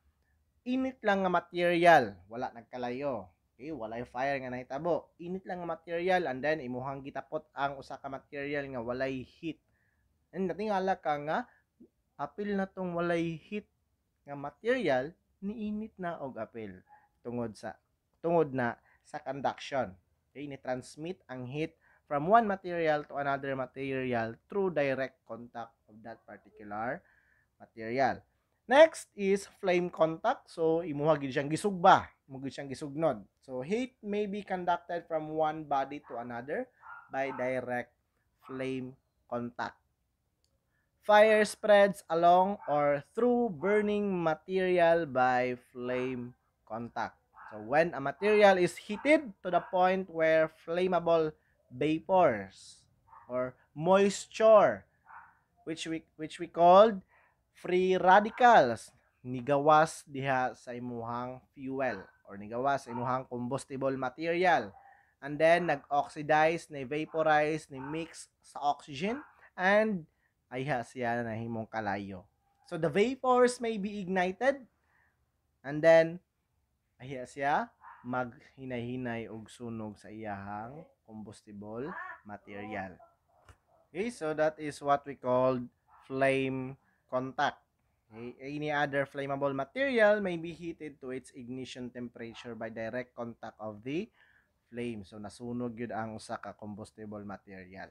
init lang nga material, wala nagkalayo. Okay, walay fire nga nahitabo. Init lang nga material and then imuhang gitapot ang usa ka material nga walay heat. And natingala ka nga apil na tong walay heat nga material niinit na og apil tungod na sa conduction. Okay, ni transmit ang heat from one material to another material through direct contact of that particular material. Next is flame contact. So, imuha gid siyang gisugba, imuha siyang gisugnod. So, heat may be conducted from one body to another by direct flame contact. Fire spreads along or through burning material by flame contact. So, when a material is heated to the point where flammable vapors or moisture, which we called free radicals, nigawas diha sa imuhang fuel or nigawas sa imuhang combustible material, and then nag-oxidize, ni-vaporize, ni-mix sa oxygen, and ayha siya nahimong kalayo. So the vapors may be ignited and then ayha siya maghinay-hinay og sunog sa iyahang combustible material. Okay, so that is what we call flame contact. Okay, any other flammable material may be heated to its ignition temperature by direct contact of the flame. So nasunog yun ang usa ka combustible material.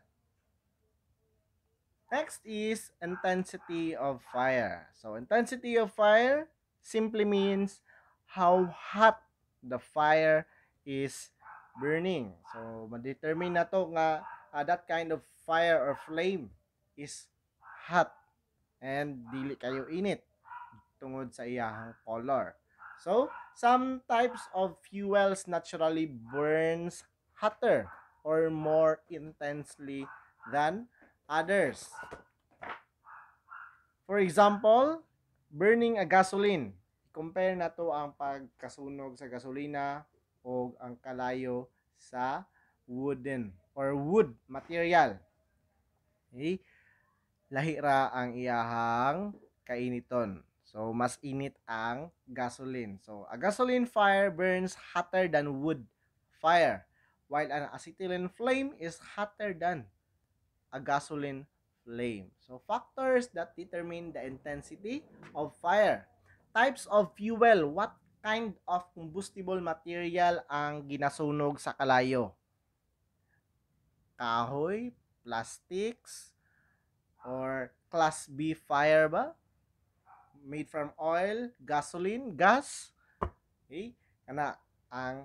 Next is intensity of fire. So intensity of fire simply means how hot the fire is burning. So ma-determine na to nga that kind of fire or flame is hot and dili kayo init tungod sa iyahang color. So, some types of fuels naturally burns hotter or more intensely than others. For example, burning a gasoline. Compare na to ang pagkasunog sa gasolina o ang kalayo sa wooden or wood material. Okay? Lahi ra ang iyahang kainiton. So, mas init ang gasoline. So, a gasoline fire burns hotter than wood fire, while an acetylene flame is hotter than a gasoline flame. So, factors that determine the intensity of fire. Types of fuel. What kind of combustible material ang ginasunog sa kalayo? Kahoy, plastics, or class B fire ba? Made from oil, gasoline, gas. Okay? Kana ang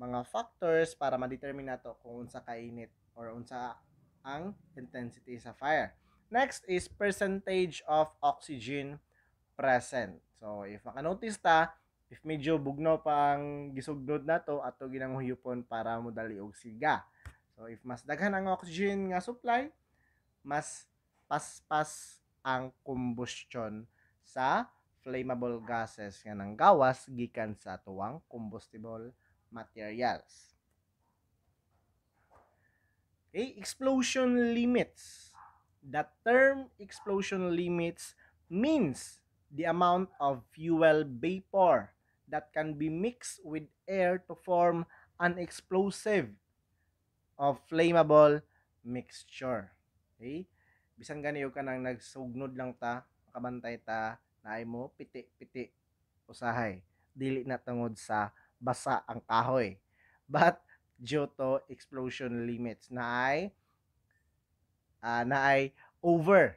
mga factors para ma-determine nato kung unsa kainit or unsa ang intensity sa fire. Next is percentage of oxygen present. So, if maka-notice ta, if medyo bugnaw pa ang gisugnod nato ato ginanghuyupon para modali og siga. So, if mas daghan ang oxygen nga supply, mas paspas ang combustion sa flammable gases nga nang gawas gikan sa tuwang combustible materials. Okay, explosion limits. The term explosion limits means the amount of fuel vapor that can be mixed with air to form an explosive of flammable mixture. Okay? Bisan ganiyo ka nang nagsugnod lang ta, makabantay ta, naay mo piti-piti usahay. Dili na tungod sa basa ang kahoy. But due to explosion limits naay over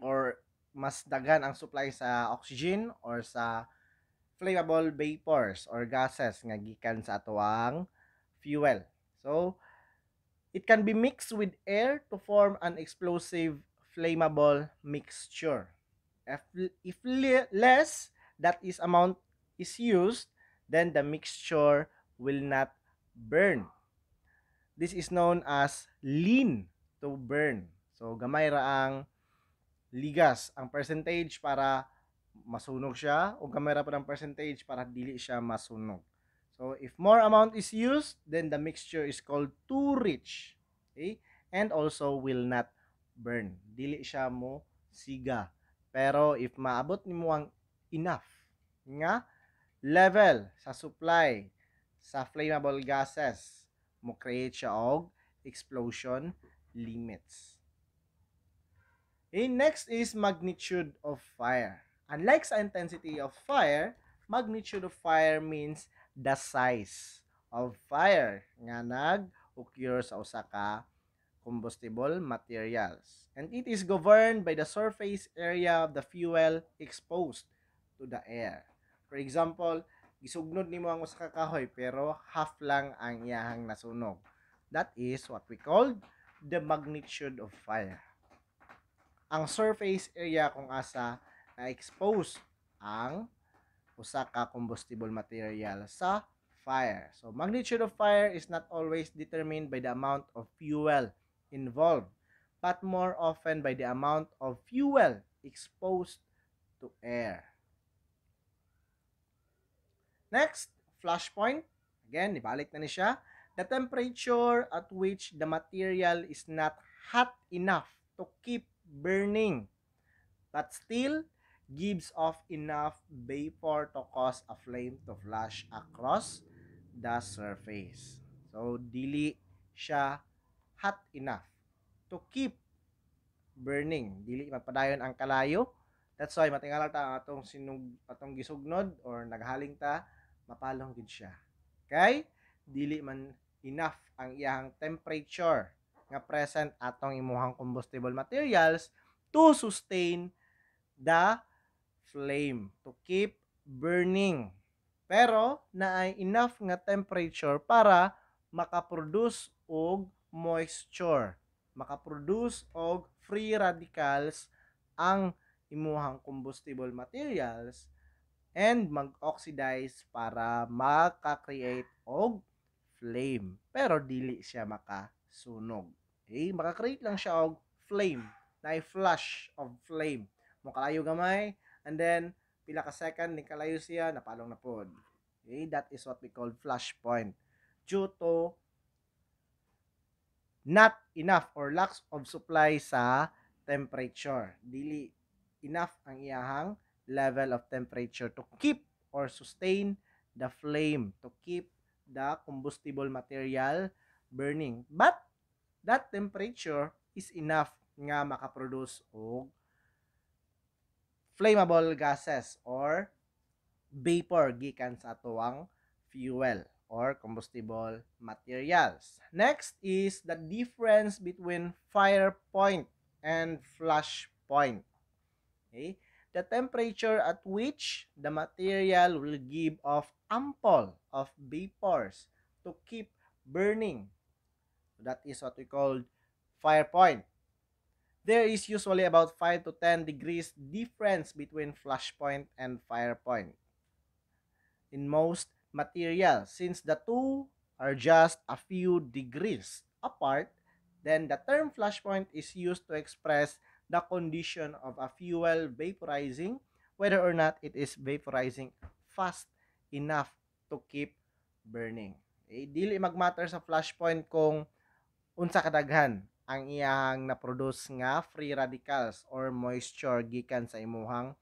or mas daghan ang supply sa oxygen or sa flammable vapors or gases nga gikan sa atoang fuel. So, it can be mixed with air to form an explosive flammable mixture. If less that is amount is used, then the mixture will not burn. This is known as lean to burn. So, gamay ra ang ligas, ang percentage para masunog siya o gamay ra pa ang percentage para dili siya masunog. So, if more amount is used, then the mixture is called too rich. Okay? And also will not burn. Dili siya mo siga. Pero if maabot nimo ang enough nga level sa supply sa flammable gases, mo create siya og explosion limits. Okay, next is magnitude of fire. Unlike sa intensity of fire, magnitude of fire means the size of fire nga nag-occur sa usa ka combustible materials. And it is governed by the surface area of the fuel exposed to the air. For example, gisugnod nimo ang usa ka kahoy pero half lang ang iyahang nasunog. That is what we call the magnitude of fire. Ang surface area kung asa na-expose ang usa ka combustible material sa fire. So, magnitude of fire is not always determined by the amount of fuel involved, but more often by the amount of fuel exposed to air. Next, flashpoint. Again, ibalik na ni siya. The temperature at which the material is not hot enough to keep burning, but still gives off enough vapor to cause a flame to flash across the surface. So, dili siya hot enough to keep burning. Dili magpadayon ang kalayo. That's why matingalan ta atong atong gisugnod or naghaling ta, mapalong gid siya. Okay? Dili man enough ang iyang temperature nga present atong imuhang combustible materials to sustain the flame, to keep burning. Pero naay enough nga temperature para makaproduce og moisture, makaproduce og free radicals ang imuhang combustible materials and mag-oxidize para maka-create og flame. Pero dili siya makasunog. Okay? Maka-create lang siya og flame, na flash of flame. Mukalayo gamay, and then pila ka second ni kalayo siya, napalong na pod. Okay? That is what we call flash point. Due to not enough or lack of supply sa temperature. Dili enough ang iyahang level of temperature to keep or sustain the flame, to keep the combustible material burning. But that temperature is enough nga makaproduce og flammable gases or vapor gikan sa atuang fuel or combustible materials. Next is the difference between fire point and flash point. Okay? The temperature at which the material will give off ample of vapors to keep burning. That is what we call fire point. There is usually about 5 to 10 degrees difference between flash point and fire point in most materials. Since the two are just a few degrees apart, then the term flash point is used to express the condition of a fuel vaporizing, whether or not it is vaporizing fast enough to keep burning. Okay? Dili magmatter sa flash point kung unsa kadaghan ang iyang na-produce nga free radicals or moisture gikan sa imuhang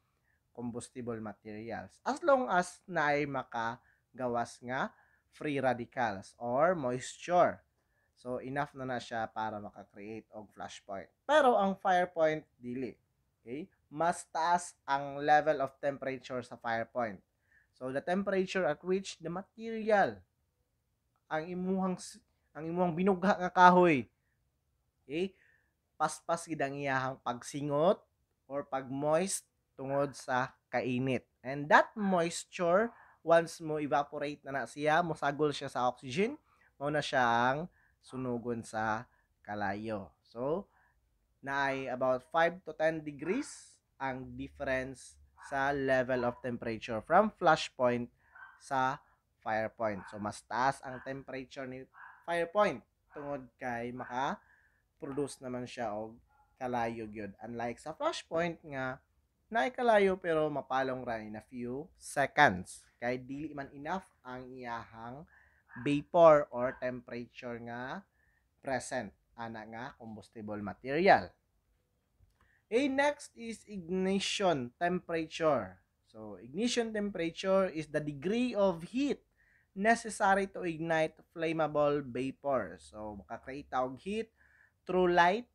combustible materials. As long as naay makagawas nga free radicals or moisture. So, enough na siya para maka-create og flash point. Pero ang fire point, dili. Okay? Mas taas ang level of temperature sa fire point. So, the temperature at which the material, ang imuhang binugha nga kahoy, okay? Paspas gid ang iyahang pagsingot or pag-moist tungod sa kainit. And that moisture, once mo evaporate na siya, mosagol siya sa oxygen, mao na siya ang sunugon sa kalayo. So, naay about 5 to 10 degrees ang difference sa level of temperature from flash point sa fire point. So, mas taas ang temperature ni fire point tungod kay maka-produce naman siya og kalayo gyud. Unlike sa flash point nga naay kalayo pero mapalong ra in a few seconds. Kay dili man enough ang iyahang vapor or temperature nga present ana nga combustible material. Next is ignition temperature. So, ignition temperature is the degree of heat necessary to ignite flammable vapor. So, makakreate og heat through light,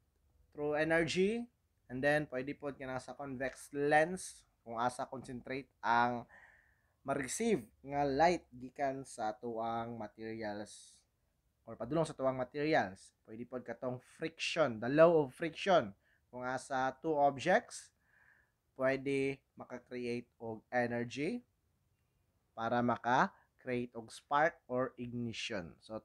through energy, and then pwede po ka sa convex lens kung asa concentrate ang ma-receive nga light gikan sa tuwang materials or padulong sa tuwang materials. Pwede po katong friction, the law of friction. Kung asa two objects, pwede maka-create og energy para maka-create og spark or ignition. So,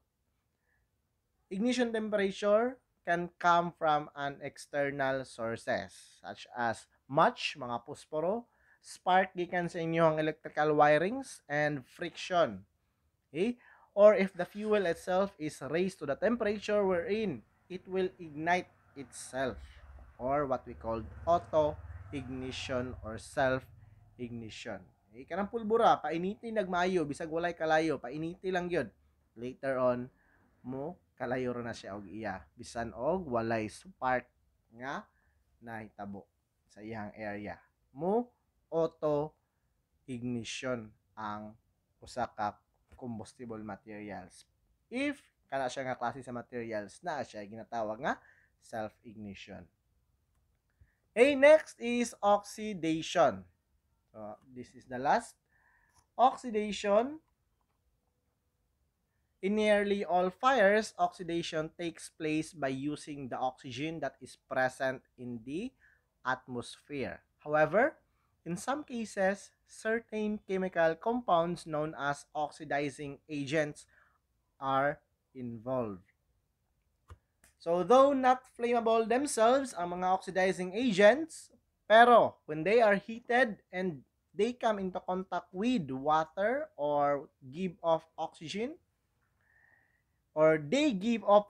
ignition temperature can come from an external sources such as match, mga posporo, spark gikan sa inyong electrical wirings, and friction. Okay? Or if the fuel itself is raised to the temperature wherein it will ignite itself, or what we call auto ignition or self ignition. Okay? Kanang pulbura, painiti nagmayo bisag walay kalayo, painiti lang yun. Later on mo kalayo na siya og iya bisan og walay spark nga nahitabo sa iyang area. Mo auto ignition ang usa ka combustible materials. If kana siya nga klase sa materials na siya ginatawag nga self-ignition. Okay, next is oxidation. So, this is the last. Oxidation. In nearly all fires, oxidation takes place by using the oxygen that is present in the atmosphere. However, in some cases, certain chemical compounds known as oxidizing agents are involved. So, though not flammable themselves ang mga oxidizing agents, pero when they are heated and they come into contact with water or give off oxygen, or they give off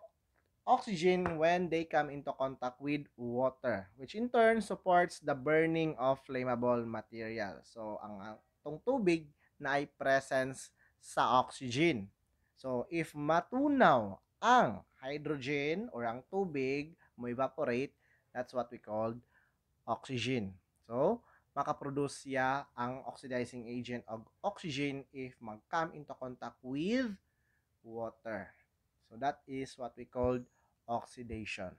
oxygen when they come into contact with water, which in turn supports the burning of flammable material. So, ang tong tubig na ay presence sa oxygen. So, if matunaw ang hydrogen or ang tubig mo evaporate, that's what we call oxygen. So, makaproduce siya ang oxidizing agent of oxygen if mag-come into contact with water. So, that is what we call oxidation.